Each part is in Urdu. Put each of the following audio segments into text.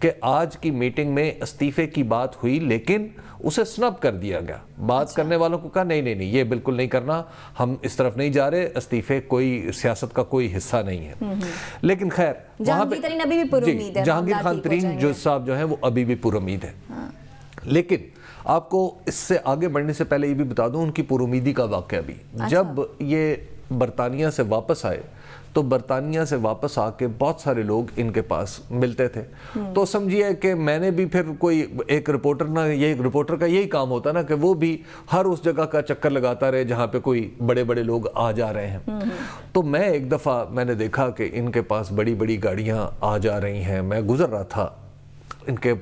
کہ آج کی میٹنگ میں استعفے کی بات ہوئی لیکن اسے سنب کر دیا گیا. بات کرنے والوں کو کہا نہیں نہیں نہیں یہ بالکل نہیں کرنا, ہم اس طرف نہیں جا رہے, استعفے کوئی سیاست کا کوئی حصہ نہیں ہے. لیکن خیر جہانگیر ترین ابھی بھی پر امید ہے, جہانگیر خان ترین جو صاحب جو ہیں وہ ابھی بھی پر امید ہے. لیکن آپ کو اس سے آگے بڑھنے سے پہلے یہ بھی بتا دوں ان کی پر امیدی کا واقعہ بھی. جب یہ برطانیہ سے واپس آئے تو برطانیہ سے واپس آ کے بہت سارے لوگ ان کے پاس ملتے تھے. تو سمجھیے کہ میں نے بھی پھر کوئی ایک رپورٹر کا یہی کام ہوتا نا کہ وہ بھی ہر اس جگہ کا چکر لگاتا رہے جہاں پہ کوئی بڑے بڑے لوگ آ جا رہے ہیں. تو میں ایک دفعہ میں نے دیکھا کہ ان کے پاس بڑی بڑی گاڑیاں آ جا رہی ہیں. میں گزر رہا تھا ان کے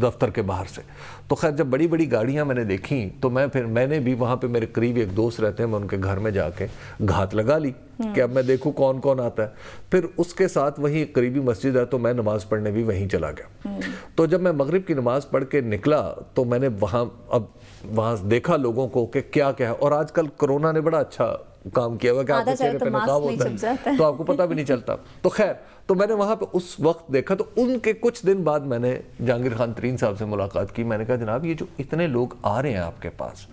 دفتر کے باہر سے, تو خیر جب بڑی بڑی گاڑیاں میں نے دیکھیں تو میں نے بھی وہاں پہ میرے قریب ایک دوست رہتے ہیں, میں ان کے گھر میں جا کے گھات لگا لی کہ اب میں دیکھوں کون کون آتا ہے. پھر اس کے ساتھ وہیں قریبی مسجد ہے تو میں نماز پڑھنے بھی وہیں چلا گیا. تو جب میں مغرب کی نماز پڑھ کے نکلا تو میں نے وہاں دیکھا لوگوں کو کہ کیا ہے. اور آج کل کرونا نے بڑا اچھا کام کیا ہوا کہ آپ کے چہرے پہ نقاب ہوتا ہے تو آپ کو پتہ بھی نہیں چلتا. تو خیر تو میں نے وہاں پہ اس وقت دیکھا تو ان کے کچھ دن بعد میں نے جہانگیر خان ترین صاحب سے ملاقات کی. میں نے کہا جناب یہ جو اتنے لوگ آ رہے ہیں آپ کے پاس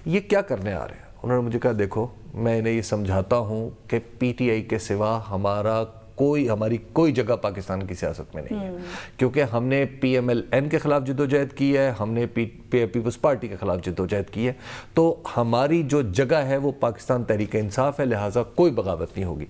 یہ کیا کرنے آ رہے ہیں؟ انہوں نے مجھے کہا دیکھو میں انہیں یہ سمجھاتا ہوں کہ پی ٹی آئی کے سوا ہماری کوئی جگہ پاکستان کی سیاست میں نہیں ہے, کیونکہ ہم نے پی ایم ایل این کے خلاف جدوجہد کی ہے, ہم نے پیپلز پارٹی کے خلاف جدوجہد کی ہے, تو ہماری جو جگہ ہے وہ پاکستان تحریک انصاف ہے, لہٰذا کوئی بغاوت نہیں ہوگی.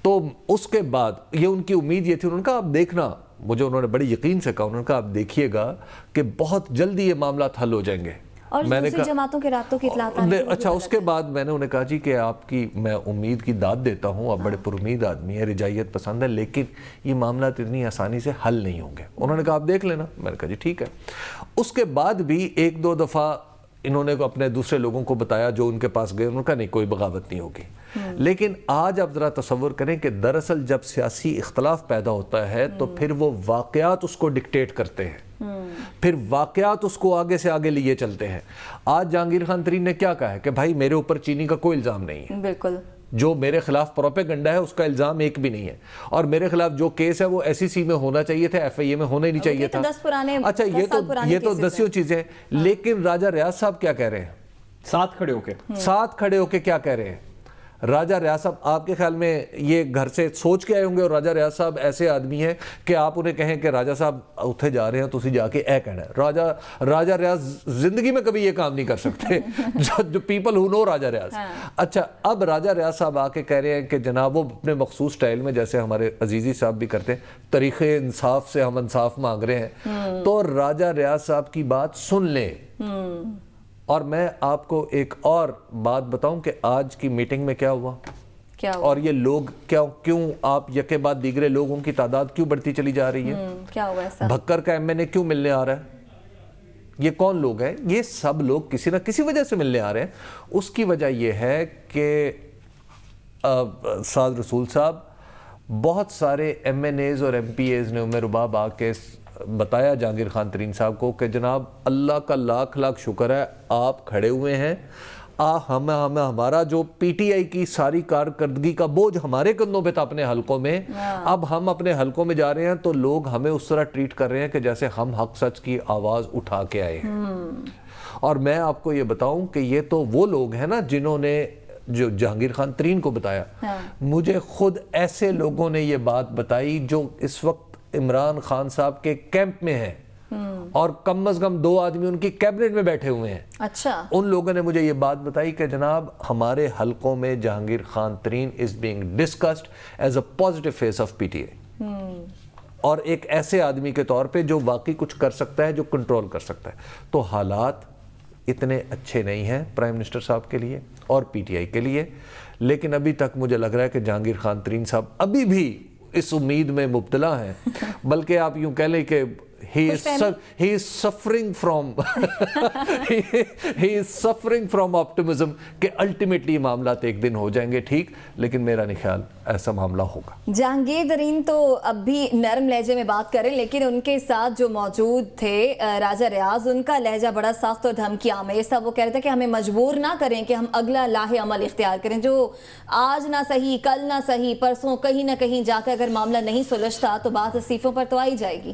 تو اس کے بعد یہ ان کی امید یہ تھی, انہوں نے کہا آپ دیکھنا, مجھے انہوں نے بڑی یقین سے کہا, انہوں نے کہا آپ دیکھیے گا کہ بہت جلدی یہ معاملات حل ہو جائیں گے. اور دوسری جماعتوں کے رابطوں کی اطلاعات اچھا اس کے بعد میں نے انہیں کہا جی کہ آپ کی میں امید کی داد دیتا ہوں, آپ بڑے پر امید آدمی ہیں, رجائیت پسند ہے, لیکن یہ معاملات اتنی آسانی سے حل نہیں ہوں گے. انہوں نے کہا آپ دیکھ لینا. میں نے کہا جی ٹھیک ہے. اس کے بعد بھی ایک دو دفعہ انہوں نے اپنے دوسرے لوگوں کو بتایا جو ان کے پاس گئے, انہوں نے کہا نہیں کوئی بغاوت نہیں ہوگی. لیکن آج آپ ذرا تصور کریں کہ دراصل جب سیاسی اختلاف پیدا ہوتا ہے تو پھر وہ واقعات اس کو ڈکٹیٹ کرتے ہیں, پھر واقعات اس کو آگے سے آگے لیے چلتے ہیں. آج جہانگیر خان ترین نے کیا کہا ہے کہ بھائی میرے اوپر چینی کا کوئی الزام نہیں ہے, بالکل جو میرے خلاف پروپیگنڈا ہے اس کا الزام ایک بھی نہیں ہے, اور میرے خلاف جو کیس ہے وہ ایس ای سی میں ہونا چاہیے تھا, ایف آئی اے میں ہونا ہی نہیں چاہیے تھا. اچھا یہ تو دسیوں چیزیں ہیں. لیکن راجہ ریاض صاحب کیا کہہ رہے ہیں ساتھ کھڑے ہو کے کیا کہہ رہے ہیں؟ راجہ ریاض صاحب آپ کے خیال میں یہ گھر سے سوچ کے آئے ہوں گے, اور راجہ ریاض صاحب ایسے آدمی ہیں کہ آپ انہیں کہیں کہ راجہ صاحب اتھے جا رہے ہیں تو اسی جا کے اے کہنا ہے. راجہ ریاض زندگی میں کبھی یہ کام نہیں کر سکتے جو پیپل ہو نو راجہ ریاض. اچھا اب راجہ ریاض صاحب آ کے کہہ رہے ہیں کہ جناب وہ اپنے مخصوص سٹائل میں جیسے ہمارے عزیزی صاحب بھی کرتے ہیں, طریقِ انصاف سے ہم انصاف مانگ رہے ہیں, تو راجہ ریاض صاحب کی بات سن لیں. اور میں آپ کو ایک اور بات بتاؤں کہ آج کی میٹنگ میں کیا ہوا اور یہ لوگ کیوں آپ یکے بعد دیگرے لوگوں کی تعداد کیوں بڑھتی چلی جا رہی ہے؟ کیا ہوا ایسا؟ بھکر کا ایم این اے کیوں ملنے آ رہا ہے؟ یہ کون لوگ ہیں؟ یہ سب لوگ کسی نہ کسی وجہ سے ملنے آ رہے ہیں. اس کی وجہ یہ ہے کہ سعد رسول صاحب, بہت سارے ایم این ایز اور ایم پی ایز نے عمر رباب آ کے بتایا جہانگیر خان ترین صاحب کو کہ جناب اللہ کا لاکھ لاکھ شکر ہے آپ کھڑے ہوئے ہیں, ہمارا جو پی ٹی آئی کی ساری کارکردگی کا بوجھ ہمارے کندھوں پہ تھا اپنے حلقوں میں, اب ہم اپنے حلقوں میں جا رہے ہیں تو لوگ ہمیں اس طرح ٹریٹ کر رہے ہیں کہ جیسے ہم حق سچ کی آواز اٹھا کے آئے ہیں. اور میں آپ کو یہ بتاؤں کہ یہ تو وہ لوگ ہیں نا جنہوں نے جو جہانگیر خان ترین کو بتایا. مجھے خود ایسے لوگوں نے یہ بات بتائی جو اس وقت عمران خان صاحب کے کیمپ میں ہیں, اور کم از کم 2 آدمی ان کی کیبنٹ میں بیٹھے ہوئے ہیں. اچھا, ان لوگوں نے مجھے یہ بات بتائی کہ جناب ہمارے حلقوں میں جہانگیر خان ترین is being discussed as a positive face of PTA, اور ایک ایسے آدمی کے طور پہ جو واقعی کچھ کر سکتا ہے, جو کنٹرول کر سکتا ہے. تو حالات اتنے اچھے نہیں ہیں پرائم منسٹر صاحب کے لیے اور پی ٹی آئی کے لیے, لیکن ابھی تک مجھے لگ رہا ہے کہ جہانگیر خان ترین صاحب ابھی بھی اس امید میں مبتلا ہیں, بلکہ آپ یوں کہہ لیں کہ he is suffering from optimism کہ ultimately معاملات ایک دن ہو جائیں گے ٹھیک, لیکن میرا نہیں خیال ایسا معاملہ ہوگا. جہانگیر ترین تو اب بھی نرم لہجے میں بات کریں, لیکن ان کے ساتھ جو موجود تھے راجہ ریاض, ان کا لہجہ بڑا سخت اور دھمکی آمیز تھا. وہ کہہ رہے تھے کہ ہمیں مجبور نہ کریں کہ ہم اگلا لاہ عمل اختیار کریں, جو آج نہ صحیح کل نہ صحیح پرسوں کہیں نہ کہیں جا کر اگر معاملہ نہیں سلجھتا تو بات استعفوں پر تو آئی جائے گی.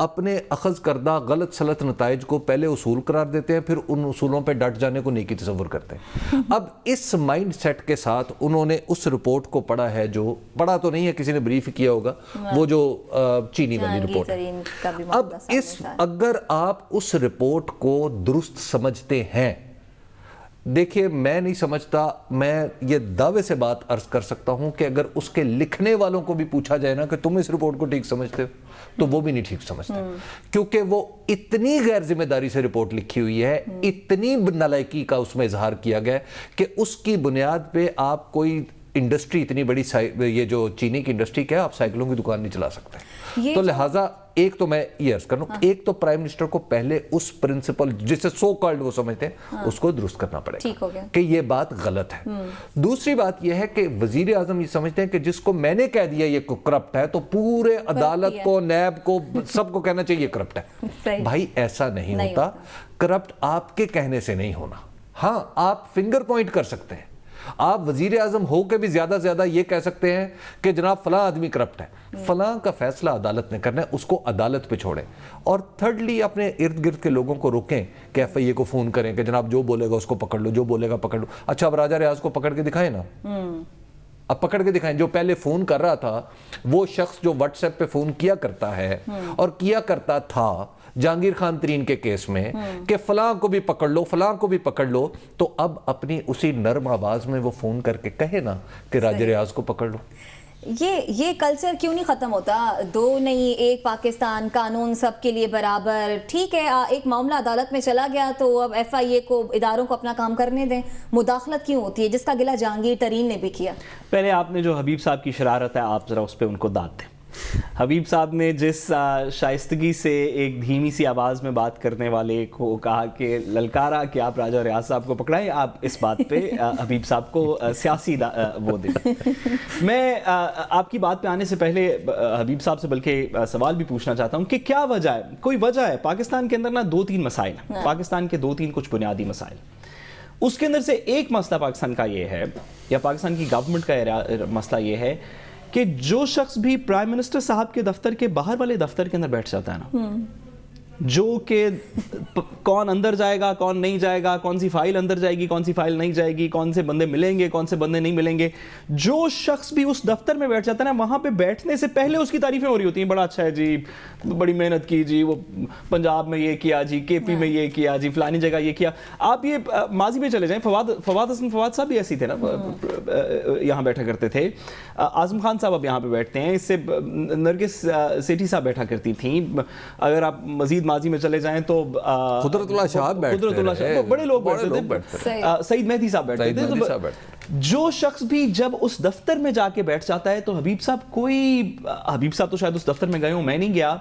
اپنے اخذ کردہ غلط سلط نتائج کو پہلے اصول قرار دیتے ہیں، پھر ان اصولوں پہ ڈٹ جانے کو نیکی تصور کرتے ہیں۔ اب اس مائنڈ سیٹ کے ساتھ انہوں نے اس رپورٹ کو پڑھا ہے، جو پڑھا تو نہیں ہے، کسی نے بریف کیا ہوگا، وہ جو چینی والی رپورٹ ہے۔ اب اگر آپ اس رپورٹ کو درست سمجھتے ہیں، دیکھیے میں نہیں سمجھتا، میں یہ دعوے سے بات عرض کر سکتا ہوں کہ اگر اس کے لکھنے والوں کو بھی پوچھا جائے نا کہ تم اس رپورٹ کو ٹھیک سمجھتے ہو، تو وہ بھی نہیں ٹھیک سمجھتے، کیونکہ وہ اتنی غیر ذمہ داری سے رپورٹ لکھی ہوئی ہے، اتنی نالائکی کا اس میں اظہار کیا گیا کہ اس کی بنیاد پہ آپ کوئی انڈسٹری اتنی بڑی، یہ جو چینی کی انڈسٹری کیا ہے، آپ سائیکلوں کی دکان نہیں چلا سکتے۔ تو لہٰذا ایک تو میں یہ عرض کروں، ایک تو پرائم منسٹر کو پہلے اس پرنسپل جسے سو کالڈ وہ سمجھتے ہیں اس کو درست کرنا پڑے گا کہ یہ بات غلط ہے۔ دوسری بات یہ ہے کہ وزیر اعظم یہ سمجھتے ہیں کہ جس کو میں نے کہہ دیا یہ کرپٹ ہے تو پورے عدالت کو، نیب کو، سب کو کہنا چاہیے یہ کرپٹ ہے۔ بھائی ایسا نہیں ہوتا، کرپٹ آپ کے کہنے سے نہیں ہونا۔ ہاں آپ فنگر پوائنٹ کر سکتے ہیں، آپ وزیر اعظم ہو کے بھی زیادہ زیادہ یہ کہہ سکتے ہیں کہ جناب فلاں آدمی کرپٹ ہے، فلاں کا فیصلہ عدالت نے کرنا ہے، اس کو عدالت پہ چھوڑیں۔ اور تھرڈلی اپنے ارد گرد کے لوگوں کو روکیں کہ ایف آئی اے کو فون کریں کہ جناب جو بولے گا اس کو پکڑ لو، جو بولے گا پکڑ لو۔ اچھا اب راجہ ریاض کو پکڑ کے دکھائیں نا، اب پکڑ کے دکھائیں۔ جو پہلے فون کر رہا تھا وہ شخص جو واٹس ایپ پہ فون کیا کرتا ہے اور کیا کرتا تھا جہانگیر خان ترین کے کیس میں کہ فلاں کو بھی پکڑ لو، فلاں کو بھی پکڑ لو، تو اب اپنی اسی نرم آواز میں وہ فون کر کے کہے نا کہ راجہ ریاض کو پکڑ لو۔ یہ کلچر کیوں نہیں ختم ہوتا؟ دو نہیں ایک پاکستان، قانون سب کے لیے برابر، ٹھیک ہے ایک معاملہ عدالت میں چلا گیا تو اب ایف آئی اے کو، اداروں کو اپنا کام کرنے دیں، مداخلت کیوں ہوتی ہے جس کا گلہ جہانگیر ترین نے بھی کیا؟ پہلے آپ نے جو حبیب صاحب کی شرارت ہے آپ ذرا اس پہ ان کو داد دیں۔ حبیب صاحب نے جس شائستگی سے ایک دھیمی سی آواز میں بات کرنے والے کو کہا کہ للکارا کہ آپ راجہ ریاض صاحب کو پکڑائیں، آپ اس بات پہ حبیب صاحب کو سیاسی وہ دیں۔ میں آپ کی بات پہ آنے سے پہلے حبیب صاحب سے بلکہ سوال بھی پوچھنا چاہتا ہوں کہ کیا وجہ ہے، کوئی وجہ ہے؟ پاکستان کے اندر نا 2-3 مسائل ہیں، پاکستان کے 2-3 کچھ بنیادی مسائل، اس کے اندر سے ایک مسئلہ پاکستان کا یہ ہے، یا پاکستان کی گورنمنٹ کا مسئلہ یہ ہے کہ جو شخص بھی پرائم منسٹر صاحب کے دفتر کے باہر والے دفتر کے اندر بیٹھ جاتا ہے نا، جو کہ کون اندر جائے گا کون نہیں جائے گا، کون سی فائل اندر جائے گی کون سی فائل نہیں جائے گی، کون سے بندے ملیں گے کون سے بندے نہیں ملیں گے، جو شخص بھی اس دفتر میں بیٹھ جاتا ہے نا، وہاں پہ بیٹھنے سے پہلے اس کی تعریفیں ہو رہی ہوتی ہیں، بڑا اچھا ہے جی، بڑی محنت کی جی، وہ پنجاب میں یہ کیا جی، کے پی میں یہ کیا جی، فلانی جگہ یہ کیا۔ آپ یہ ماضی میں چلے جائیں، فواد حسن فواد صاحب بھی ایسی تھے نا، یہاں بیٹھا کرتے تھے، اعظم خان صاحب اب یہاں پہ بیٹھتے ہیں، اس سے نرگس سیٹھی صاحب بیٹھا کرتی تھیں، اگر آپ مزید ماضی میں چلے جائیں تو قدرت اللہ شاہ بیٹھتے رہے، بڑے لوگ بیٹھتے تھے، سعید مہدی صاحب بیٹھتے تھے۔ جو شخص بھی جب اس دفتر میں جا کے بیٹھ جاتا ہے تو حبیب صاحب تو شاید اس دفتر میں گئے ہوں، میں نہیں گیا،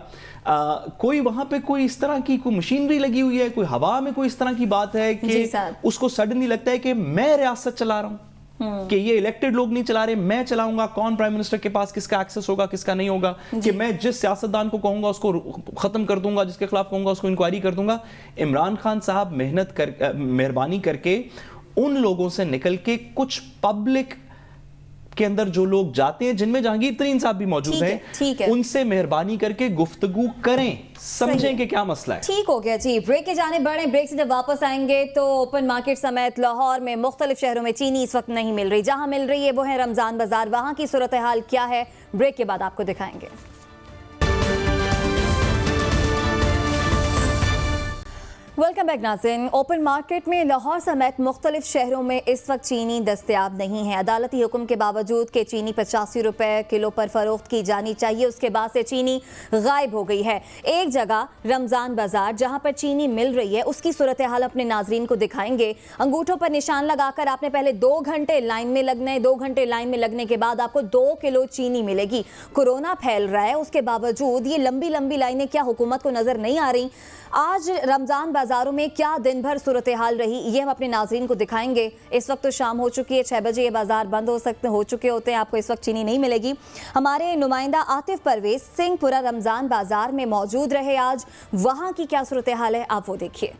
کوئی وہاں پہ کوئی اس طرح کی کوئی مشینری لگی ہوئی ہے، کوئی ہوا میں کوئی اس طرح کی بات ہے کہ اس کو سڈنلی لگتا ہے کہ میں ریاست چلا رہا ہوں، کہ یہ الیکٹڈ لوگ نہیں چلا رہے، میں چلاؤں گا، کون پرائم منسٹر کے پاس کس کا ایکسس ہوگا کس کا نہیں ہوگا، کہ میں جس سیاستدان کو کہوں گا اس کو ختم کر دوں گا، جس کے خلاف کہوں گا اس کو انکوائری کر دوں گا۔ عمران خان صاحب مہربانی کر کے ان لوگوں سے نکل کے کچھ پبلک کے اندر جو لوگ جاتے ہیں، جن میں جہانگیر ترین صاحب بھی موجود ہیں، ان سے مہربانی کر کے گفتگو کریں، سمجھیں کہ کیا مسئلہ ہے۔ ٹھیک ہو گیا جی، بریک کے جانے بڑھیں، بریک سے جب واپس آئیں گے تو اوپن مارکیٹ سمیت لاہور میں مختلف شہروں میں چینی اس وقت نہیں مل رہی، جہاں مل رہی ہے وہ ہے رمضان بازار، وہاں کی صورتحال کیا ہے، بریک کے بعد آپ کو دکھائیں گے۔ ویلکم بیک ناظرین، اوپن مارکیٹ میں لاہور سمیت مختلف شہروں میں اس وقت چینی دستیاب نہیں ہے۔ عدالتی حکم کے باوجود کہ چینی 85 روپے کلو پر فروخت کی جانی چاہیے، اس کے بعد سے چینی غائب ہو گئی ہے۔ ایک جگہ رمضان بازار جہاں پر چینی مل رہی ہے، اس کی صورتحال اپنے ناظرین کو دکھائیں گے۔ انگوٹھوں پر نشان لگا کر آپ نے پہلے 2 گھنٹے لائن میں لگنا ہے، 2 گھنٹے لائن میں لگنے کے بعد آپ کو 2 کلو چینی ملے گی۔ کورونا پھیل رہا ہے، اس کے باوجود یہ لمبی لمبی لائنیں کیا حکومت کو نظر نہیں آ رہی؟ آج رمضان بازاروں میں کیا دن بھر صورتحال رہی، یہ ہم اپنے ناظرین کو دکھائیں گے۔ اس وقت تو شام ہو چکی ہے، 6 بجے یہ بازار بند ہو چکے ہوتے ہیں، آپ کو اس وقت چینی نہیں ملے گی۔ ہمارے نمائندہ عاطف پرویز سنگھ پورا رمضان بازار میں موجود رہے آج، وہاں کی کیا صورتحال ہے آپ وہ دیکھیے۔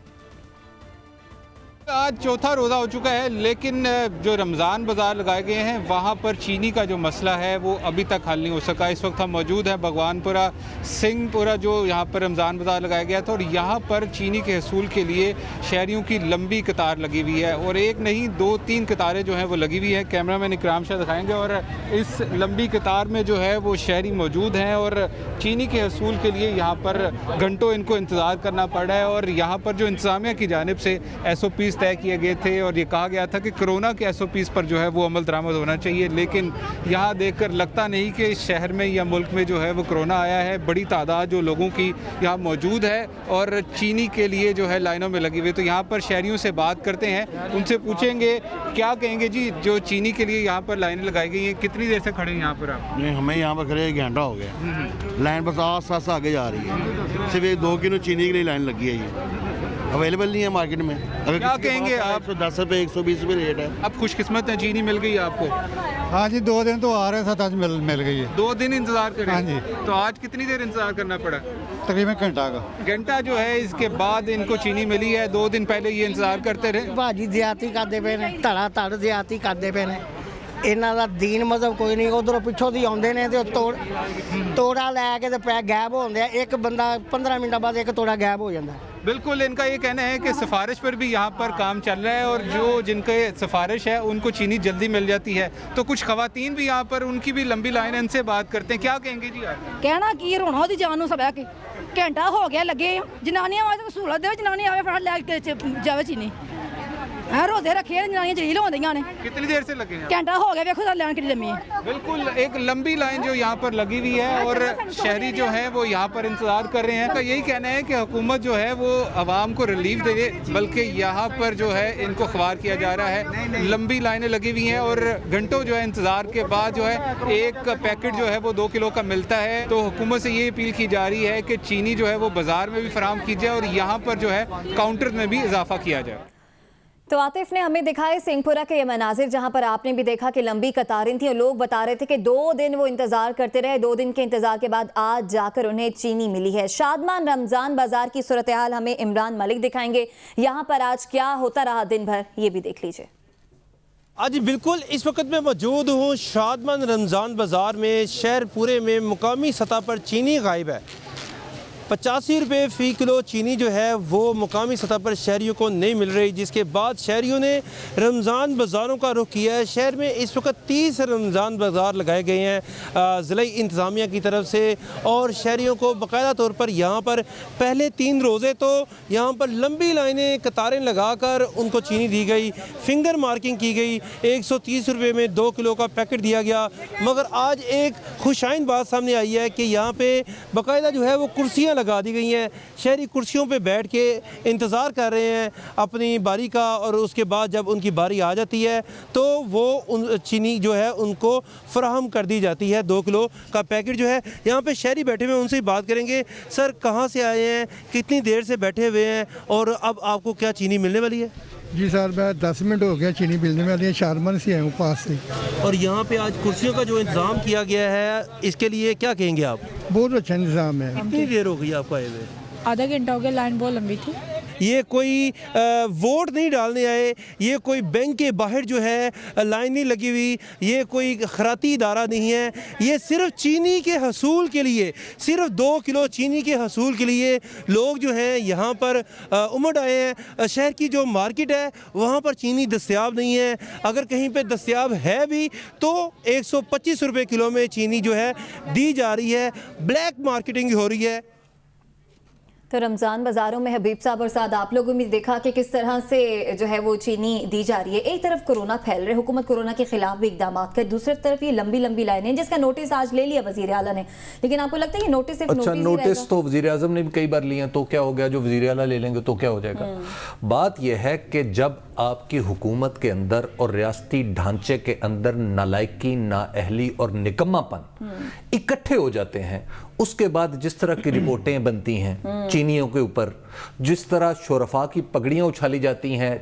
آج چوتھا روزہ ہو چکا ہے، لیکن جو رمضان بازار لگائے گئے ہیں وہاں پر چینی کا جو مسئلہ ہے وہ ابھی تک حل نہیں ہو سکا۔ اس وقت ہم موجود ہیں بھگوان پورہ سنگھ پورہ، جو یہاں پر رمضان بازار لگایا گیا تھا، اور یہاں پر چینی کے حصول کے لیے شہریوں کی لمبی قطار لگی ہوئی ہے، اور ایک نہیں 2-3 قطاریں جو ہیں وہ لگی ہوئی ہیں۔ کیمرہ مین اکرام شاہ دکھائیں گے، اور اس لمبی قطار میں جو ہے وہ شہری موجود ہیں، اور چینی کے حصول کے لیے یہاں پر گھنٹوں ان کو انتظار کرنا پڑ رہا ہے۔ اور یہاں پر جو انتظامیہ کی جانب سے SOPs طے کیے گئے تھے، اور یہ کہا گیا تھا کہ کرونا کے SOPs پر جو ہے وہ عمل درآمد ہونا چاہیے، لیکن یہاں دیکھ کر لگتا نہیں کہ شہر میں یا ملک میں جو ہے وہ کرونا آیا ہے۔ بڑی تعداد جو لوگوں کی یہاں موجود ہے اور چینی کے لیے جو ہے لائنوں میں لگی ہوئی، تو یہاں پر شہریوں سے بات کرتے ہیں، ان سے پوچھیں گے کیا کہیں گے جی، جو چینی کے لیے یہاں پر لائنیں لگائی گئی ہیں، کتنی دیر سے کھڑے ہیں یہاں پر آپ؟ نہیں، ہمیں یہاں پر کھڑے 1 گھنٹہ ہو گیا، لائن بس آس آگے جا رہی ہے، صرف 2 کلو چینی کے لیے لائن لگی ہے، یہ اویلیبل نہیں ہے مارکیٹ میں۔ اگر کیا کہیں گے آپ؟ 110 روپے 120 روپے ریٹ ہے۔ اب خوش قسمت ہیں، چینی مل گئی آپ کو؟ ہاں جی، 2 دن تو آ رہے تھے، آج مل گئی ہے۔ 2 دن انتظار کریں؟ ہاں جی۔ تو آج کتنی دیر انتظار کرنا پڑا؟ تقریباً گھنٹہ کا۔ گھنٹہ جو ہے، اس کے بعد ان کو چینی ملی ہے۔ 2 دن پہلے یہ انتظار کرتے رہے۔ ਭਾਜੀ ਜ਼ਿਆਦਤੀ ਕਰਦੇ ਪਏ ਨੇ, ਧੜ ਜ਼ਿਆਦਤੀ ਕਰਦੇ ਪਏ ਨੇ। ਇਹਨਾਂ ਦਾ ਦੀਨ ਮਜ਼ਹਬ ਕੋਈ ਨਹੀਂ, ਉਧਰੋਂ ਪਿੱਛੋਂ ਦੀ ਆਉਂਦੇ ਨੇ ਤੇ ਤੋੜਾ ਲੈ ਕੇ ਤੇ ਪੈ ਗਾਇਬ ਹੋ ਜਾਂਦੇ ਆ। ਇੱਕ ਬੰਦਾ 15 ਮਿੰਟਾਂ ਬਾਅਦ ਇੱਕ ਤੋੜਾ ਗਾਇਬ ਹੋ ਜਾਂਦਾ। بالکل، ان کا یہ کہنا ہے کہ سفارش پر بھی یہاں پر کام چل رہا ہے، اور جو جن کے سفارش ہے ان کو چینی جلدی مل جاتی ہے۔ تو کچھ خواتین بھی یہاں پر، ان کی بھی لمبی لائن ہے، ان سے بات کرتے ہیں۔ کیا کہیں گے جی آپ؟ ਕਹਿਣਾ ਕੀ ਰੋਣਾ ਉਹਦੀ ਜਾਨ ਨੂੰ ਸਭ ਆ ਕੇ ਘੰਟਾ ਹੋ ਗਿਆ ਲੱਗੇ ਆ। ਜਨਾਨੀਆਂ ਵਾਸਤੇ ਸਹੂਲਤ ਦੇ, ਜਨਾਨੀ ਆਵੇ ਫੜ ਲੈ ਕੇ ਜਾਵੇ ਚੀਨੀ। روزے رکھے جنانیاں جلیل ہوندیاں نے۔ کتنی دیر سے لگے ہیں؟ گھنٹہ ہو گیا، دیکھو لائن کتنی لمبی ہے۔ بالکل ایک لمبی لائن جو یہاں پر لگی ہوئی ہے، اور شہری جو ہیں وہ یہاں پر انتظار کر رہے ہیں۔ تو یہی کہنا ہے کہ حکومت جو ہے وہ عوام کو ریلیف دے، بلکہ یہاں پر جو ہے ان کو خوار کیا جا رہا ہے۔ لمبی لائنیں لگی ہوئی ہیں، اور گھنٹوں جو ہے انتظار کے بعد جو ہے ایک پیکٹ جو ہے وہ 2 کلو کا ملتا ہے۔ تو حکومت سے یہ اپیل کی جا رہی ہے کہ چینی جو ہے وہ بازار میں بھی فراہم کی جائے، اور یہاں پر جو ہے کاؤنٹر میں بھی اضافہ کیا جائے۔ تو عاطف نے ہمیں دکھائے سنگھ پورہ کے یہ مناظر، جہاں پر آپ نے بھی دیکھا کہ لمبی قطاریں تھیں، اور لوگ بتا رہے تھے کہ 2 دن وہ انتظار کرتے رہے۔ 2 دن کے انتظار کے بعد آج جا کر انہیں چینی ملی ہے۔ شادمان رمضان بازار کی صورتحال ہمیں عمران ملک دکھائیں گے، یہاں پر آج کیا ہوتا رہا دن بھر، یہ بھی دیکھ لیجئے۔ آج بالکل اس وقت میں موجود ہوں شادمان رمضان بازار میں۔ شہر پورے میں مقامی سطح پر چینی غائب ہے۔ 85 روپے فی کلو چینی جو ہے وہ مقامی سطح پر شہریوں کو نہیں مل رہی، جس کے بعد شہریوں نے رمضان بازاروں کا رخ کیا ہے۔ شہر میں اس وقت 30 رمضان بازار لگائے گئے ہیں ضلعی انتظامیہ کی طرف سے، اور شہریوں کو باقاعدہ طور پر یہاں پر پہلے 3 روزے تو یہاں پر لمبی لائنیں قطاریں لگا کر ان کو چینی دی گئی، فنگر مارکنگ کی گئی، 130 روپے میں 2 کلو کا پیکٹ دیا گیا۔ مگر آج ایک خوشائند بات سامنے آئی ہے کہ یہاں پہ باقاعدہ جو ہے وہ کرسیاں لگا دی گئی ہیں، شہری کرسیوں پہ بیٹھ کے انتظار کر رہے ہیں اپنی باری کا، اور اس کے بعد جب ان کی باری آ جاتی ہے تو وہ چینی جو ہے ان کو فراہم کر دی جاتی ہے۔ 2 کلو کا پیکٹ جو ہے، یہاں پہ شہری بیٹھے ہوئے ہیں، ان سے بات کریں گے۔ سر، کہاں سے آئے ہیں، کتنی دیر سے بیٹھے ہوئے ہیں، اور اب آپ کو کیا چینی ملنے والی ہے؟ جی سر، میں 10 منٹ ہو گیا چینی ملنے والی ہے، شادمان سے آیا ہوں پاس سے۔ اور یہاں پہ آج کرسیوں کا جو انتظام کیا گیا ہے، اس کے لیے کیا کہیں گے آپ؟ بہت اچھا انتظام ہے۔ کتنی دیر ہو گئی آپ کو آئے ہوئے؟ آدھا گھنٹہ ہو گیا، لائن بہت لمبی تھی۔ یہ کوئی ووٹ نہیں ڈالنے آئے، یہ کوئی بینک کے باہر جو ہے لائن نہیں لگی ہوئی، یہ کوئی خیراتی ادارہ نہیں ہے، یہ صرف چینی کے حصول کے لیے، صرف 2 کلو چینی کے حصول کے لیے لوگ جو ہیں یہاں پر امڑ آئے ہیں۔ شہر کی جو مارکیٹ ہے وہاں پر چینی دستیاب نہیں ہے، اگر کہیں پہ دستیاب ہے بھی تو 125 روپے کلو میں چینی جو ہے دی جا رہی ہے، بلیک مارکیٹنگ ہو رہی ہے۔ تو رمضان بازاروں میں حبیب صاحب اور ساتھ آپ لوگوں نے دیکھا کہ کس طرح سے جو ہے وہ چینی دی جا رہی ہے۔ ایک طرف کورونا پھیل رہے، حکومت کورونا کے خلاف بھی اقدامات کر، دوسری طرف یہ لمبی لمبی لائنیں جس کا نوٹس آج لے لیا وزیر اعلیٰ نے، لیکن آپ کو لگتا ہے یہ نوٹس صرف اچھا نوٹس تو وزیر اعظم نے بھی کئی بار لیے ہیں، تو کیا ہو گیا، جو وزیر اعلیٰ لے لیں گے تو کیا ہو جائے گا؟ بات یہ ہے کہ جب آپ کی حکومت کے اندر اور ریاستی ڈھانچے کے اندر نالائکی، نااہلی اور نکما پن اکٹھے ہو جاتے ہیں، اس کے بعد جس طرح کی رپورٹیں بنتی ہیں چینیوں کے اوپر، جس طرح شرفاء کی پگڑیاں اچھالی جاتی ہیں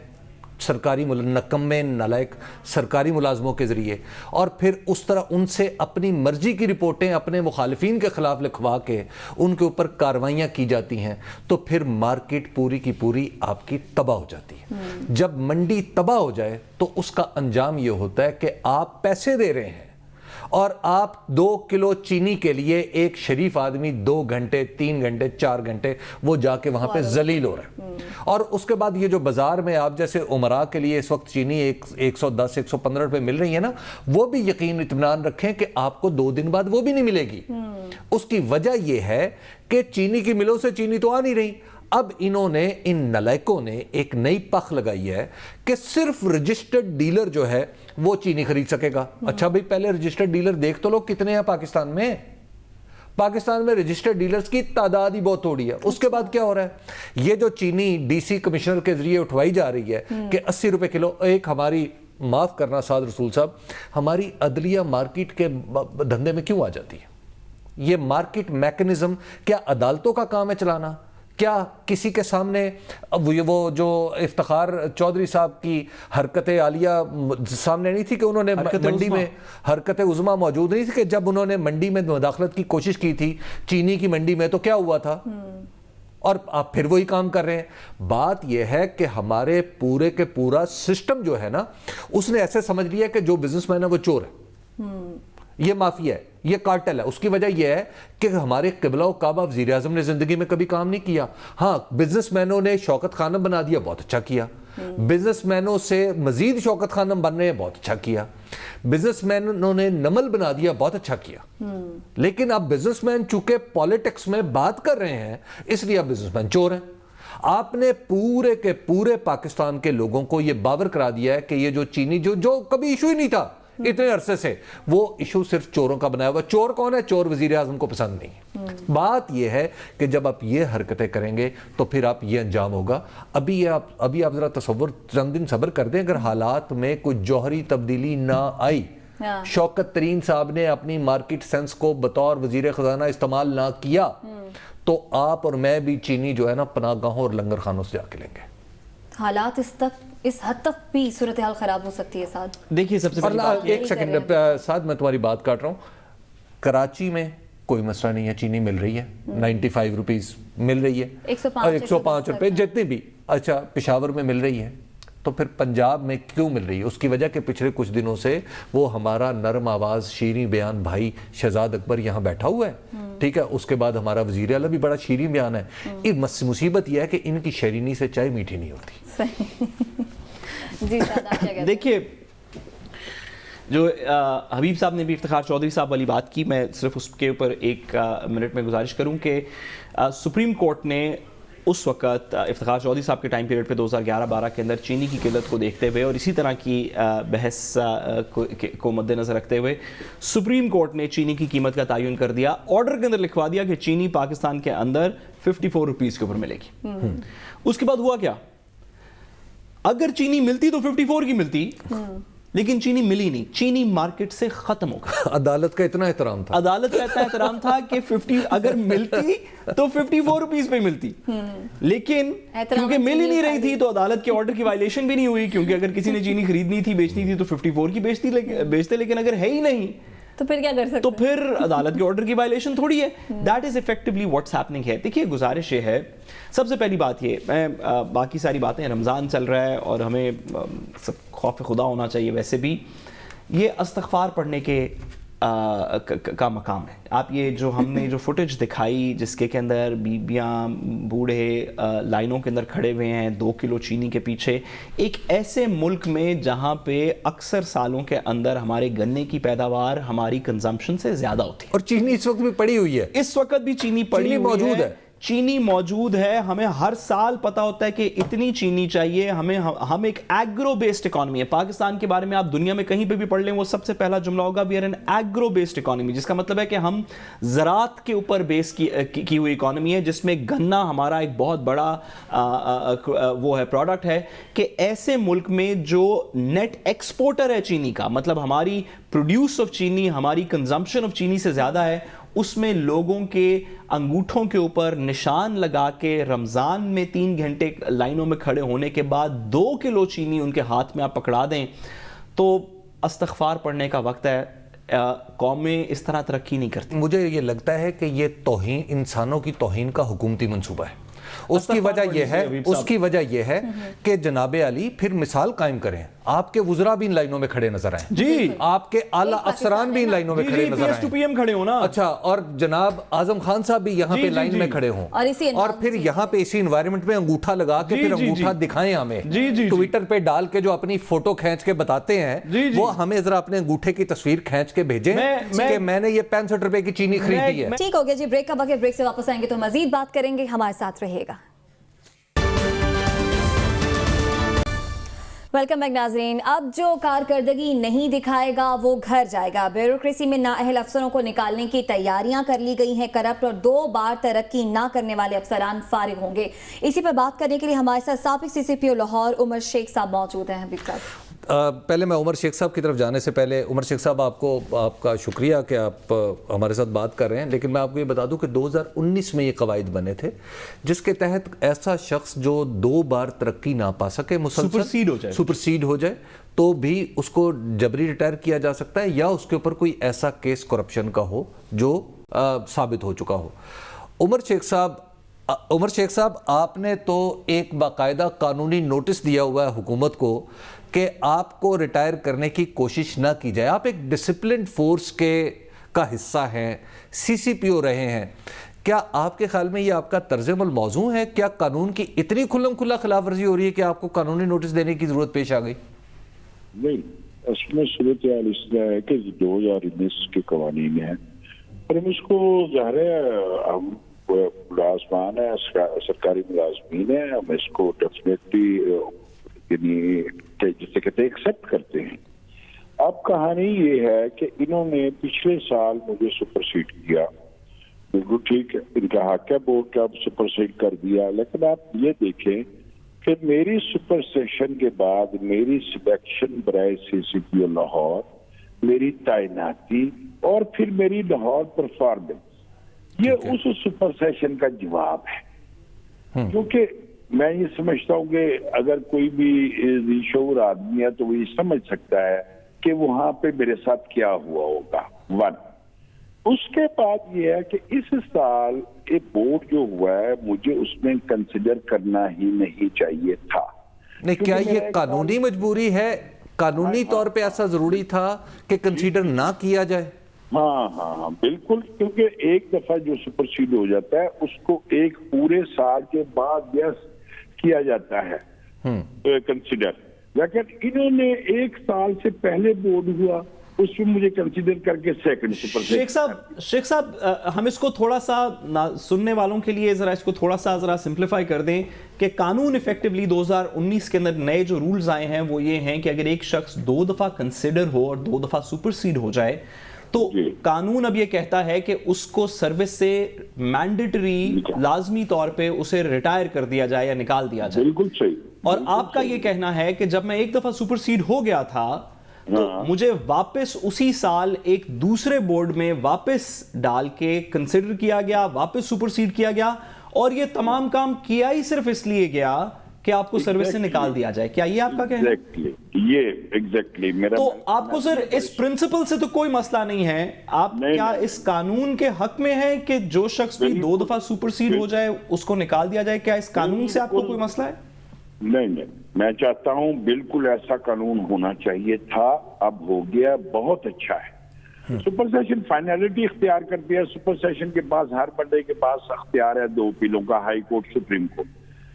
سرکاری نکمے نالائق سرکاری ملازموں کے ذریعے، اور پھر اس طرح ان سے اپنی مرضی کی رپورٹیں اپنے مخالفین کے خلاف لکھوا کے ان کے اوپر کارروائیاں کی جاتی ہیں، تو پھر مارکیٹ پوری کی پوری آپ کی تباہ ہو جاتی ہے۔ جب منڈی تباہ ہو جائے تو اس کا انجام یہ ہوتا ہے کہ آپ پیسے دے رہے ہیں اور آپ 2 کلو چینی کے لیے ایک شریف آدمی 2 گھنٹے 3 گھنٹے 4 گھنٹے وہ جا کے وہاں پہ ذلیل ہو رہا ہے۔ اور اس کے بعد یہ جو بازار میں آپ جیسے عمراء کے لیے اس وقت چینی 110 115 روپے مل رہی ہے نا، وہ بھی یقین اطمینان رکھیں کہ آپ کو 2 دن بعد وہ بھی نہیں ملے گی۔ اس کی وجہ یہ ہے کہ چینی کی ملوں سے چینی تو آ نہیں رہی۔ اب انہوں نے ان نلائکوں نے ایک نئی پخ لگائی ہے کہ صرف رجسٹرڈ ڈیلر جو ہے وہ چینی خرید سکے گا۔ اچھا بھئی پہلے رجسٹرڈ ڈیلر دیکھ تو لو کتنے ہیں پاکستان میں۔ پاکستان میں رجسٹرڈ ڈیلرز کی تعداد ہی بہت تھوڑی ہے۔ اس کے بعد کیا ہو رہا ہے، یہ جو چینی ڈی سی کمشنر کے ذریعے اٹھوائی جا رہی ہے کہ 80 روپے کلو، ایک ہماری معاف کرنا سعد رسول صاحب، ہماری عدلیہ مارکیٹ کے دھندے میں کیوں آ جاتی ہے؟ یہ مارکیٹ میکنزم کیا عدالتوں کا کام ہے چلانا؟ کیا کسی کے سامنے وہ جو افتخار چودھری صاحب کی حرکت عالیہ سامنے نہیں تھی کہ انہوں نے منڈی میں حرکت عظمیٰ موجود نہیں تھی کہ جب انہوں نے منڈی میں مداخلت کی کوشش کی تھی چینی کی منڈی میں، تو کیا ہوا تھا؟ اور آپ پھر وہی کام کر رہے ہیں۔ بات یہ ہے کہ ہمارے پورے کے پورا سسٹم جو ہے نا، اس نے ایسے سمجھ لیا کہ جو بزنس مین ہے وہ چور ہے، یہ مافیا ہے، یہ کارٹل ہے۔ اس کی وجہ یہ ہے کہ ہمارے قبلہ و کعبہ وزیر اعظم نے زندگی میں کبھی کام نہیں کیا۔ ہاں بزنس مینوں نے شوکت خانم بنا دیا، بہت اچھا کیا۔ بزنس مینوں سے مزید شوکت خانم بننے ہیں، بہت اچھا کیا۔ بزنس مینوں نے نمل بنا دیا، بہت اچھا کیا۔ لیکن اب بزنس مین چونکہ پالیٹکس میں بات کر رہے ہیں، اس لیے اب بزنس مین چور ہیں۔ آپ نے پورے کے پورے پاکستان کے لوگوں کو یہ باور کرا دیا ہے کہ یہ جو چینی جو کبھی ایشو ہی نہیں تھا اتنے عرصے سے، وہ ایشو صرف چوروں کا بنایا ہوا۔ چور کون ہے؟ چور وزیر اعظم کو پسند نہیں۔ بات یہ ہے کہ جب آپ یہ حرکتیں کریں گے تو پھر آپ یہ انجام ہوگا۔ ابھی آپ ذرا تصور چند دن صبر کر دیں، اگر حالات میں کوئی جوہری تبدیلی نہ آئی، شوکت ترین صاحب نے اپنی مارکیٹ سینس کو بطور وزیر خزانہ استعمال نہ کیا، تو آپ اور میں بھی چینی جو ہے نا پناہ گاہوں اور لنگر خانوں سے جا کے لیں گے۔ حالات اس حد تک بھی صورتحال خراب ہو سکتی ہے سعد؟ دیکھیے سب سے پہلے ایک سیکنڈ سعد، میں تمہاری بات کاٹ رہا ہوں۔ کراچی میں کوئی مسئلہ نہیں ہے، چینی مل رہی ہے، 95 روپیز مل رہی ہے، 105 روپے جتنی بھی۔ اچھا پشاور میں مل رہی ہے، تو پھر پنجاب میں کیوں مل رہی ہے؟ اس کی وجہ کہ پچھلے کچھ دنوں سے وہ ہمارا نرم آواز شیریں بیان بھائی شہزاد اکبر یہاں بیٹھا ہوا ہے، ٹھیک ہے۔ اس کے بعد ہمارا وزیر اعلیٰ بھی بڑا شیریں بیان ہے۔ مصیبت یہ ہے کہ ان کی شیرینی سے چائے میٹھی نہیں ہوتی۔ دیکھیے جو حبیب صاحب نے بھی افتخار چودھری صاحب والی بات کی، میں صرف اس کے اوپر 1 منٹ میں گزارش کروں کہ سپریم کورٹ نے اس وقت افتخار چودھری صاحب کے ٹائم پیریڈ پہ 2011-12 کے اندر چینی کی قلت کو دیکھتے ہوئے اور اسی طرح کی بحث کو مد نظر رکھتے ہوئے سپریم کورٹ نے چینی کی قیمت کا تعین کر دیا، آرڈر کے اندر لکھوا دیا کہ چینی پاکستان کے اندر 54 روپیز کے اوپر ملے گی۔ اس کے بعد ہوا کیا؟ اگر چینی ملتی تو 54 کی ملتی، لیکن چینی ملی نہیں، چینی مارکیٹ سے ختم ہو گئی۔ عدالت کا اتنا احترام تھا، عدالت کا اتنا احترام تھا کہ 50 اگر ملتی تو 54 روپیز پہ ملتی، لیکن کیونکہ مل ہی نہیں رہی تھی تو عدالت کے آرڈر کی وائلیشن بھی نہیں ہوئی، کیونکہ اگر کسی نے چینی خریدنی تھی بیچنی تھی تو 54 کی بیچتے، لیکن اگر ہے ہی نہیں تو پھر کیا کر سکتے؟ تو پھر عدالت کے آرڈر کی وائلیشن تھوڑی ہے۔ دیٹ از ایفیکٹولی واٹس ہیپننگ ہے۔ دیکھیے گزارش یہ ہے، سب سے پہلی بات یہ، میں باقی ساری باتیں، رمضان چل رہا ہے اور ہمیں سب خوف خدا ہونا چاہیے، ویسے بھی یہ استغفار پڑھنے کے کا مقام ہے۔ آپ یہ جو ہم نے جو فوٹیج دکھائی جس کے اندر بیبیاں بوڑھے لائنوں کے اندر کھڑے ہوئے ہیں 2 کلو چینی کے پیچھے، ایک ایسے ملک میں جہاں پہ اکثر سالوں کے اندر ہمارے گنے کی پیداوار ہماری کنزمپشن سے زیادہ ہوتی ہے، اور چینی اس وقت بھی پڑی ہوئی ہے، اس وقت بھی چینی پڑی موجود ہے، چینی موجود ہے۔ ہمیں ہر سال پتا ہوتا ہے کہ اتنی چینی چاہیے ہمیں۔ ہم ایک ایگرو بیسڈ اکانومی ہے۔ پاکستان کے بارے میں آپ دنیا میں کہیں پہ بھی پڑھ لیں، وہ سب سے پہلا جملہ ہوگا we are an agro based economy, جس کا مطلب ہے کہ ہم زراعت کے اوپر بیس کی ہوئی اکانومی ہے، جس میں گنا ہمارا ایک بہت بڑا وہ ہے پروڈکٹ ہے، کہ ایسے ملک میں جو نیٹ ایکسپورٹر ہے چینی کا، مطلب ہماری پروڈیوس آف چینی، ہماری کنزمپشن آف چینی سے زیادہ ہے، اس میں لوگوں کے انگوٹھوں کے اوپر نشان لگا کے رمضان میں 3 گھنٹے لائنوں میں کھڑے ہونے کے بعد 2 کلو چینی ان کے ہاتھ میں آپ پکڑا دیں تو استغفار پڑھنے کا وقت ہے. قومیں اس طرح ترقی نہیں کرتی. مجھے یہ لگتا ہے کہ یہ توہین، انسانوں کی توہین کا حکومتی منصوبہ ہے. اس کی وجہ یہ ہے کہ جناب علی پھر مثال قائم کریں. آپ کے وزراء بھی ان لائنوں میں کھڑے نظر آئیں جی، آپ کے اعلیٰ افسران بھی ان لائنوں میں کھڑے نظر آئیں. کھڑے ہو نا. اچھا، اور جناب اعظم خان صاحب بھی یہاں پہ لائن میں کھڑے ہوں اور پھر یہاں پہ اسی انوائرمنٹ میں انگوٹھا لگا کے پھر انگوٹھا دکھائیں ہمیں ٹویٹر پہ ڈال کے جو اپنی فوٹو کھینچ کے بتاتے ہیں وہ ہمیں ذرا اپنے انگوٹھے کی تصویر کھینچ کے بھیجیں کہ میں نے یہ 65 روپے کی چینی خریدی ہے. ٹھیک ہو گیا جی، بریک کا وقت، بریک سے واپس آئیں گے تو مزید بات کریں گے. ہمارے ساتھ رہیے گا. ویلکم بیک ناظرین. اب جو کارکردگی نہیں دکھائے گا وہ گھر جائے گا. بیوروکریسی میں نااہل افسروں کو نکالنے کی تیاریاں کر لی گئی ہیں. کرپٹ اور 2 بار ترقی نہ کرنے والے افسران فارغ ہوں گے. اسی پر بات کرنے کے لیے ہمارے ساتھ سابق CCPO لاہور عمر شیخ صاحب موجود ہیں. حبیب صاحب، پہلے میں عمر شیخ صاحب کی طرف جانے سے پہلے، عمر شیخ صاحب آپ کا شکریہ کہ آپ ہمارے ساتھ بات کر رہے ہیں، لیکن میں آپ کو یہ بتا دوں کہ 2019 میں یہ قواعد بنے تھے جس کے تحت ایسا شخص جو 2 بار ترقی نہ پا سکے، مسلسل سپرسیڈ ہو جائے تو بھی اس کو جبری ریٹائر کیا جا سکتا ہے یا اس کے اوپر کوئی ایسا کیس کرپشن کا ہو جو ثابت ہو چکا ہو. عمر شیخ صاحب آپ نے تو ایک باقاعدہ قانونی نوٹس دیا ہوا ہے حکومت کو کہ آپ کو ریٹائر کرنے کی کوشش نہ کی جائے. آپ ایک ڈسپلنڈ فورس کا حصہ ہیں، CCPO رہے ہیں. کیا آپ کے خیال میں یہ آپ کا طرز عمل موضوع ہے؟ کیا قانون کی اتنی کھلم کھلا خلاف ورزی ہو رہی ہے کہ آپ کو قانونی نوٹس دینے کی ضرورت پیش آ گئی؟ نہیں، اس میں صورتحال اس طرح ہے کہ 2019 کے قوانین ہیں اور ہم اس کو ظاہر ہے، ہم ملازمان ہیں، سرکاری ملازمین ہیں، ہم اس کو ڈیفینیٹلی یعنی جسے کہتے ہیں ایکسیپٹ کرتے ہیں. اب کہانی یہ ہے کہ انہوں نے پچھلے سال مجھے سپرسیڈ کیا. بالکل ٹھیک ہے، ان کا حق ہے بورڈ کا سپرسیڈ کر دیا، لیکن آپ یہ دیکھیں کہ میری سپر سیشن کے بعد میری سلیکشن برائے CCPO لاہور، میری تعیناتی اور پھر میری لاہور پرفارمنس، یہ اس سپر سیشن کا جواب ہے. کیونکہ میں یہ سمجھتا ہوں کہ اگر کوئی بھی شعور آدمی ہے تو وہ یہ سمجھ سکتا ہے کہ وہاں پہ میرے ساتھ کیا ہوا ہوگا. 1 اس کے بعد یہ ہے کہ اس سال یہ بورڈ جو ہوا ہے مجھے اس میں کنسیڈر کرنا ہی نہیں چاہیے تھا. نہیں، کیا یہ قانونی مجبوری ہے؟ قانونی طور پہ ایسا ضروری تھا کہ کنسیڈر نہ کیا جائے؟ ہاں بالکل، کیونکہ ایک دفعہ جو سپرسیڈ ہو جاتا ہے اس کو ایک پورے سال کے بعد یس کیا جاتا ہے کنسیڈر. لیکن انہوں نے 1 سال سے پہلے بورڈ ہوا، اس میں مجھے کنسیڈر کر کے سیکنڈ سپرسیڈ. شیخ صاحب ہم اس کو تھوڑا سا سننے والوں کے لیے ذرا اس کو تھوڑا سا سمپلیفائی کر دیں کہ قانون ایفیکٹیولی 2019 کے اندر نئے جو رولز آئے ہیں وہ یہ ہیں کہ اگر ایک شخص 2 دفعہ کنسیڈر ہو اور 2 دفعہ سپرسیڈ ہو جائے تو قانون اب یہ کہتا ہے کہ اس کو سروس سے مینڈیٹری لازمی طور پہ اسے ریٹائر کر دیا جائے یا نکال دیا جائے. بالکل صحیح. اور آپ کا یہ کہنا ہے کہ جب میں 1 دفعہ سپرسیڈ ہو گیا تھا تو مجھے واپس اسی سال ایک دوسرے بورڈ میں واپس ڈال کے کنسیڈر کیا گیا، واپس سپرسیڈ کیا گیا اور یہ تمام کام کیا ہی صرف اس لیے گیا کہ آپ کو سروس سے نکال دیا جائے. کیا یہ آپ کا کہنا ہے؟ یہ ایگزیکٹلی میرا. تو آپ کو سر اس پرنسپل سے تو کوئی مسئلہ نہیں ہے، آپ کیا اس قانون کے حق میں ہیں کہ جو شخص بھی 2 دفعہ سپرسیڈ ہو جائے اس کو نکال دیا جائے؟ کیا اس قانون سے آپ کو کوئی مسئلہ ہے؟ نہیں، میں چاہتا ہوں بالکل ایسا قانون ہونا چاہیے تھا، اب ہو گیا، بہت اچھا ہے. سپر سیشن فائنلٹی اختیار کرتی ہے. سپر سیشن کے پاس ہر بندے کے پاس اختیار ہے 2 اپیلوں کا، ہائی کورٹ، سپریم کورٹ.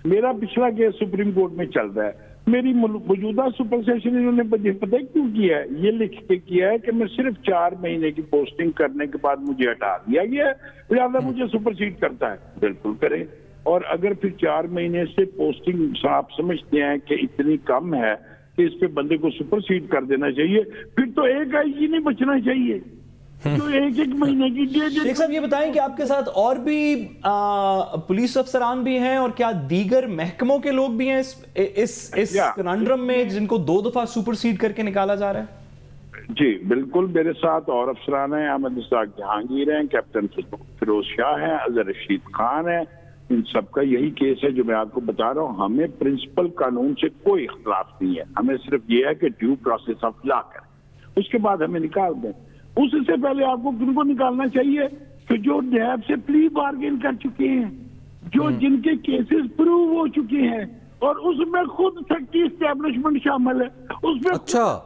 میرا پچھلا کیس سپریم کورٹ میں چل رہا ہے. میری موجودہ سپر سیشن انہوں نے مجھے پتہ کیوں کیا ہے؟ یہ لکھ کے کیا ہے کہ میں صرف 4 مہینے کی پوسٹنگ کرنے کے بعد مجھے ہٹا دیا گیا ہے، لہٰذا مجھے سپرسیڈ کرتا ہے. بالکل کریں. اور اگر پھر 4 مہینے سے پوسٹنگ آپ سمجھتے ہیں کہ اتنی کم ہے کہ اس پہ بندے کو سپرسیڈ کر دینا چاہیے، پھر تو ایک IG نہیں بچنا چاہیے جو 1 مہینے کی. شیخ صاحب یہ بتائیں کہ آپ کے ساتھ اور بھی پولیس افسران بھی ہیں اور کیا دیگر محکموں کے لوگ بھی ہیں اس کنانڈرم میں جن کو 2 دفعہ سپرسیڈ کر کے نکالا جا رہا ہے؟ جی بالکل، میرے ساتھ اور افسران ہیں، احمد اسحاق جہانگیر ہیں، کیپٹن فیروز شاہ ہیں، اظہر رشید خان ہیں، ان سب کا یہی کیس ہے جو میں آپ کو بتا رہا ہوں. ہمیں پرنسپل قانون سے کوئی اختلاف نہیں ہے، ہمیں صرف یہ ہے کہ ڈیو پروسیس آف لا کریں، اس کے بعد ہمیں نکال دیں. اس سے پہلے آپ کو کن کو نکالنا چاہیے کہ جو نیب سے پلی بارگین کر چکے ہیں، جو جن کے کیسز پروو ہو چکے ہیں، اور اس میں خود سیکٹری اسٹیبلشمنٹ شامل ہے، اس میں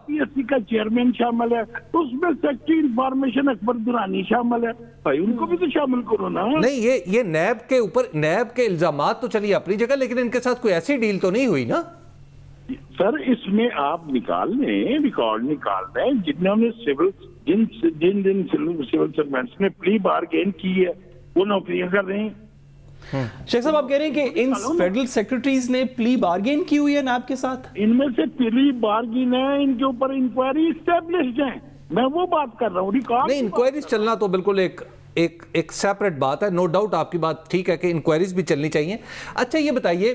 پی ایس سی کا چیئرمین شامل ہے، اس میں سیکٹری انفارمیشن اکبر درانی شامل ہے. بھائی ان کو بھی تو شامل کرو نا. نہیں، یہ نیب کے اوپر نیب کے الزامات تو چلیے اپنی جگہ، لیکن ان کے ساتھ کوئی ایسی ڈیل تو نہیں ہوئی نا سر. اس میں آپ نکال لیں، ریکارڈ نکال لیں جنہوں نے جن سول سرونٹس نے پلی بارگین کی ہے وہ نوکریاں کر رہے ہیں. شیخ صاحب آپ کہہ رہے ہیں کہ ان فیڈرل سیکرٹریز نے پلی بارگین کی ہوئی ہے نیب کے ساتھ؟ ان میں سے پلی بارگین ہے، ان کے اوپر انکوائری اسٹیبلشڈ ہیں، میں وہ بات کر رہا ہوں. ریکارڈ نہیں، انکوائریز چلنا تو بالکل ایک سیپریٹ بات ہے. نو ڈاؤٹ آپ کی بات ٹھیک ہے کہ انکوائریز بھی چلنی چاہیے. اچھا یہ بتائیے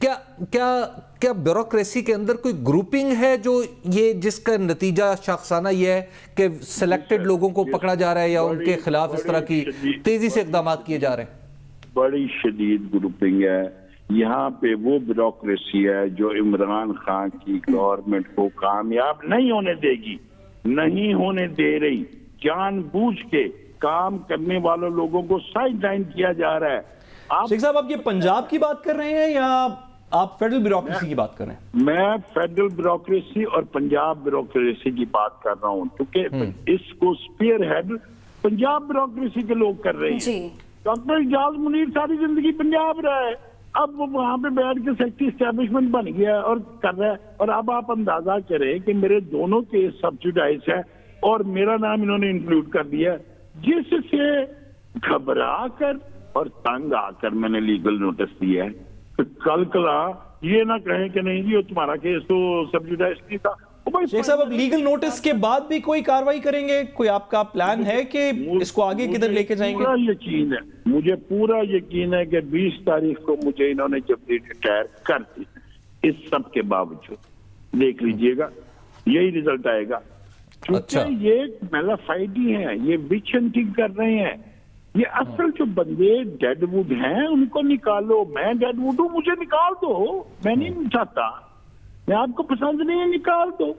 کیا بیوروکریسی کے اندر کوئی گروپنگ ہے جو یہ جس کا نتیجہ شخصانہ یہ ہے کہ سلیکٹڈ لوگوں کو پکڑا جا رہا ہے یا ان کے خلاف اس طرح کی تیزی سے اقدامات کیے جا رہے ہیں؟ بڑی شدید گروپنگ ہے یہاں پہ. وہ بیوروکریسی ہے جو عمران خان کی گورنمنٹ کو کامیاب نہیں ہونے دے گی، نہیں ہونے دے رہی. جان بوجھ کے کام کرنے والوں لوگوں کو سائیڈ لائن کیا جا رہا ہے. شیخ صاحب آپ یہ پنجاب کی بات کر رہے ہیں یا آپ فیڈرل بیوروکریسی کی بات کر رہے ہیں؟ میں فیڈرل بیوروکریسی اور پنجاب بیوروکریسی کی بات کر رہا ہوں، کیونکہ اس کو سپیئر ہیڈ پنجاب بیوروکریسی کے لوگ کر رہے ہیں. ڈاکٹر اعجاز منیر ساری زندگی پنجاب رہا ہے، اب وہ وہاں پہ بیٹھ کے سیکٹری اسٹیبلشمنٹ بن گیا اور کر رہا ہے. اور اب آپ اندازہ کریں کہ میرے دونوں کیس سبسیڈائز ہیں اور میرا نام انہوں نے انکلوڈ کر دیا، جس سے گھبرا کر اور تنگ آ کر میں نے لیگل نوٹس دیا ہے. کل کلا یہ نہ کہیں کہ نہیں جی تمہارا کیس تو سبسیڈائز نہیں تھا. شیخ صاحب اب لیگل نوٹس کے بعد بھی کوئی کاروائی کریں گے؟ کوئی آپ کا پلان ہے کہ اس کو آگے کدھر لے کے جائیں گے؟ مجھے پورا یقین ہے کہ 20 تاریخ کو مجھے انہوں نے جب ریٹائر کر دی. اس سب کے باوجود دیکھ لیجئے گا یہی ریزلٹ آئے گا، کیونکہ یہ میلافائڈی ہیں، یہ وچ ہنٹنگ کر رہے ہیں. یہ اصل جو بندے ڈیڈ ووڈ ہیں ان کو نکالو. میں ڈیڈ ووڈ ہوں، مجھے نکال دو، میں نہیں چاہتا، میں آپ کو پسند نہیں ہے نکال دو،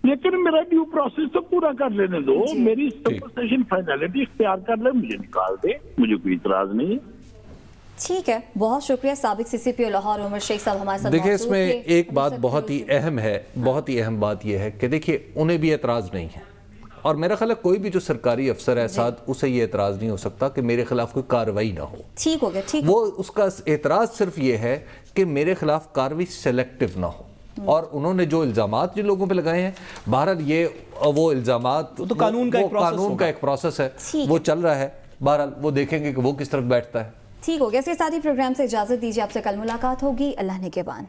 لیکن میرا ڈیو پروسیس تو پورا کر لینے دو. میری سپرسیشن فائنلٹی اختیار کر لے، مجھے نکال دے، مجھے کوئی اعتراض نہیں ہے. ٹھیک ہے، بہت شکریہ. سابق سی سی پی او لاہور عمر شیخ صاحب ہمارے ساتھ. دیکھیں اس میں ایک بات بہت ہی اہم ہے، بہت ہی اہم بات یہ ہے کہ دیکھیے انہیں بھی اعتراض نہیں ہے، اور میرا خیال ہے کوئی بھی جو سرکاری افسر ہے ساتھ اسے یہ اعتراض نہیں ہو سکتا کہ میرے خلاف کوئی کارروائی نہ ہو. ٹھیک ہو گیا، ٹھیک. وہ اس کا اعتراض صرف یہ ہے کہ میرے خلاف کارروائی سلیکٹیو نہ ہو. اور انہوں نے جو الزامات جن لوگوں پہ لگائے ہیں، بہرحال یہ وہ الزامات تو قانون کا ایک پروسیس ہے، وہ چل رہا ہے. بہرحال وہ دیکھیں گے کہ وہ کس طرف بیٹھتا ہے. ٹھیک ہو گیا. اس کے ساتھ ہی پروگرام سے اجازت دیجیے، آپ سے کل ملاقات ہوگی. اللہ نگہبان.